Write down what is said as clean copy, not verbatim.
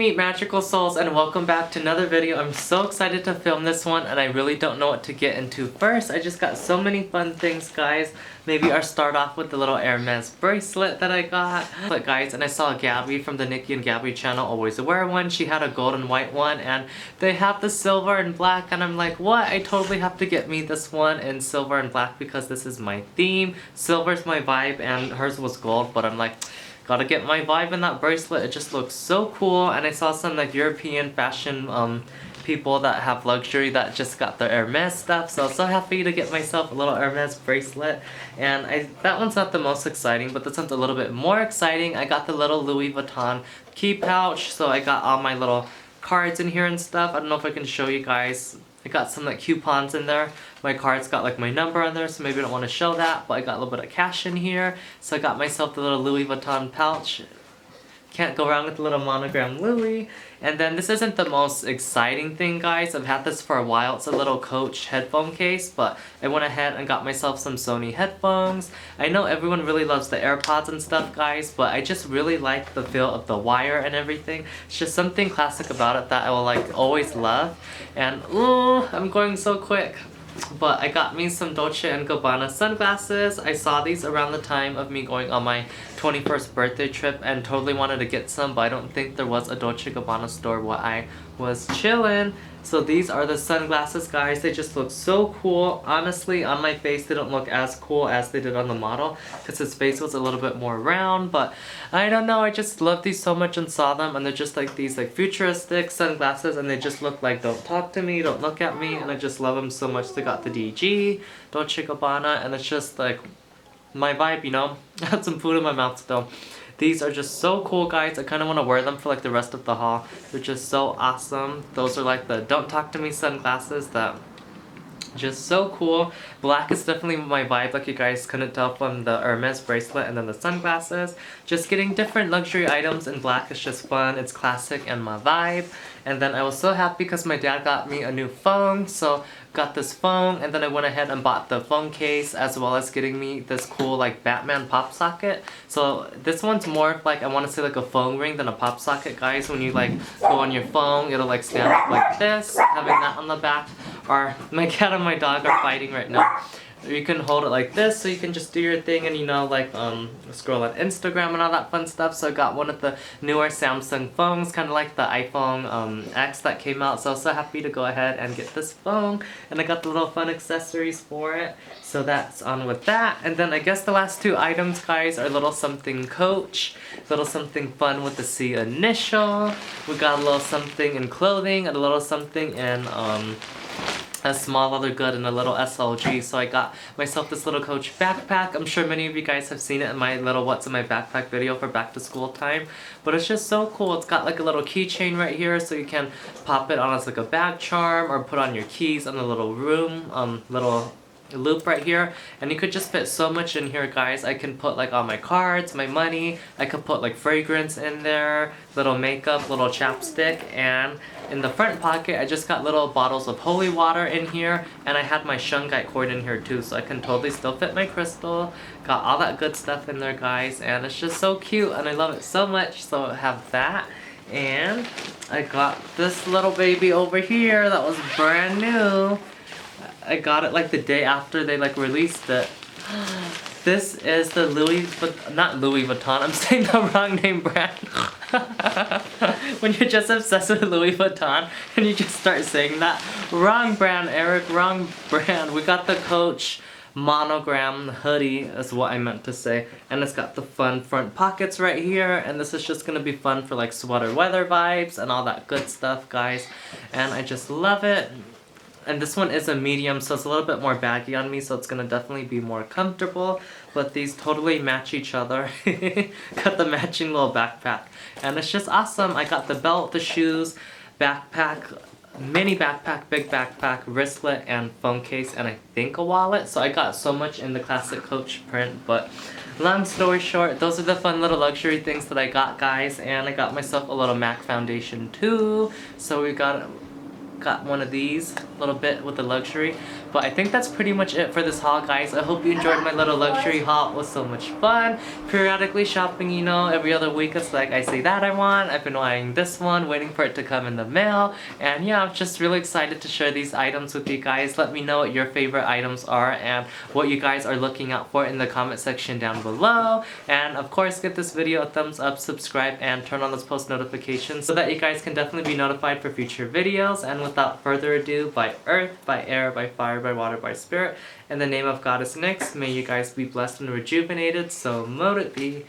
meet magical souls and welcome back to another video. I'm so excited to film this one and I really don't know what to get into first. I just got so many fun things, guys. Maybe I'll start off with the little Hermes bracelet that I got. But guys, and I saw Gabby from the Nikki and Gabby channel always wear one. She had a gold and white one and they have the silver and black and I'm like, what? I totally have to get me this one in silver and black because this is my theme. Silver's my vibe and hers was gold, but I'm like, gotta get my vibe in that bracelet. It just looks so cool. And I saw some like European fashion people that have luxury that just got their Hermes stuff. So I'm so happy to get myself a little Hermes bracelet. And that one's not the most exciting, but this one's a little bit more exciting. I got the little Louis Vuitton key pouch. So I got all my little cards in here and stuff. I don't know if I can show you guys. I got some like coupons in there. My card's got like my number on there, so maybe I don't want to show that, but I got a little bit of cash in here. So I got myself the little Louis Vuitton pouch. Can't go wrong with the little monogram Louis. And then this isn't the most exciting thing, guys. I've had this for a while. It's a little Coach headphone case, but I went ahead and got myself some Sony headphones. I know everyone really loves the AirPods and stuff, guys, but I just really like the feel of the wire and everything. It's just something classic about it that I will like always love. And ooh, I'm going so quick. But I got me some Dolce Gabbana sunglasses. I saw these around the time of me going on my 21st birthday trip and totally wanted to get some, but I don't think there was a Dolce Gabbana store where I was chilling. So these are the sunglasses, guys. They just look so cool. Honestly, on my face, they don't look as cool as they did on the model because his face was a little bit more round, but I don't know. I just love these so much and saw them, and they're just like these like futuristic sunglasses, and they just look like don't talk to me, don't look at me, and I just love them so much. They got the DG, Dolce Gabbana, and it's just like my vibe, you know? I had some food in my mouth still. These are just so cool, guys. I kind of want to wear them for like the rest of the haul. They're just so awesome. Those are like the don't talk to me sunglasses that just so cool. Black is definitely my vibe, like you guys couldn't tell from the Hermes bracelet and then the sunglasses. Just getting different luxury items in black is just fun. It's classic and my vibe. And then I was so happy because my dad got me a new phone. So got this phone and then I went ahead and bought the phone case as well as getting me this cool like Batman pop socket. So this one's more like I want to say like a phone ring than a pop socket, guys. When you like go on your phone, it'll like stand up like this, having that on the back. Or my cat and my dog are fighting right now. You can hold it like this so you can just do your thing and you know like scroll on Instagram and all that fun stuff. So I got one of the newer Samsung phones, kind of like the iPhone X that came out. So I was so happy to go ahead and get this phone, and I got the little fun accessories for it. So that's on with that. And then I guess the last two items, guys, are a little something Coach, little something fun with the C initial. We got a little something in clothing and a little something in a small leather good and a little SLG. So I got myself this little Coach backpack. I'm sure many of you guys have seen it in my little what's in my backpack video for back to school time, but it's just so cool. It's got like a little keychain right here so you can pop it on as like a bag charm or put on your keys on the little little loop right here, and you could just fit so much in here, guys. I can put like all my cards, my money, I could put like fragrance in there, little makeup, little chapstick, and in the front pocket I just got little bottles of holy water in here, and I had my shungite cord in here too, so I can totally still fit my crystal. Got all that good stuff in there, guys, and it's just so cute and I love it so much. So I have that, and I got this little baby over here that was brand new. I got it like the day after they like released it. This is the not Louis Vuitton, I'm saying the wrong name brand. When you're just obsessed with Louis Vuitton and you just start saying that. Wrong brand, Eric, wrong brand. We got the Coach monogram hoodie is what I meant to say, and it's got the fun front pockets right here, and this is just gonna be fun for like sweater weather vibes and all that good stuff, guys, and I just love it. And this one is a medium, so it's a little bit more baggy on me, so it's gonna definitely be more comfortable. But these totally match each other. Got the matching little backpack, and it's just awesome. I got the belt, the shoes, backpack, mini backpack, big backpack, wristlet, and phone case, and I think a wallet. So I got so much in the classic Coach print, but long story short, those are the fun little luxury things that I got, guys. And I got myself a little MAC foundation too. So we got got one of these, a little bit with the luxury. But I think that's pretty much it for this haul, guys. I hope you enjoyed my little luxury haul. It was so much fun. Periodically shopping, you know, every other week it's like I say that I want. I've been eyeing this one, waiting for it to come in the mail. And yeah, I'm just really excited to share these items with you guys. Let me know what your favorite items are and what you guys are looking out for in the comment section down below. And of course, give this video a thumbs up, subscribe, and turn on those post notifications so that you guys can definitely be notified for future videos. And without further ado, by earth, by air, by fire, by water, by spirit, in the name of Goddess Nyx, may you guys be blessed and rejuvenated, so mote it be.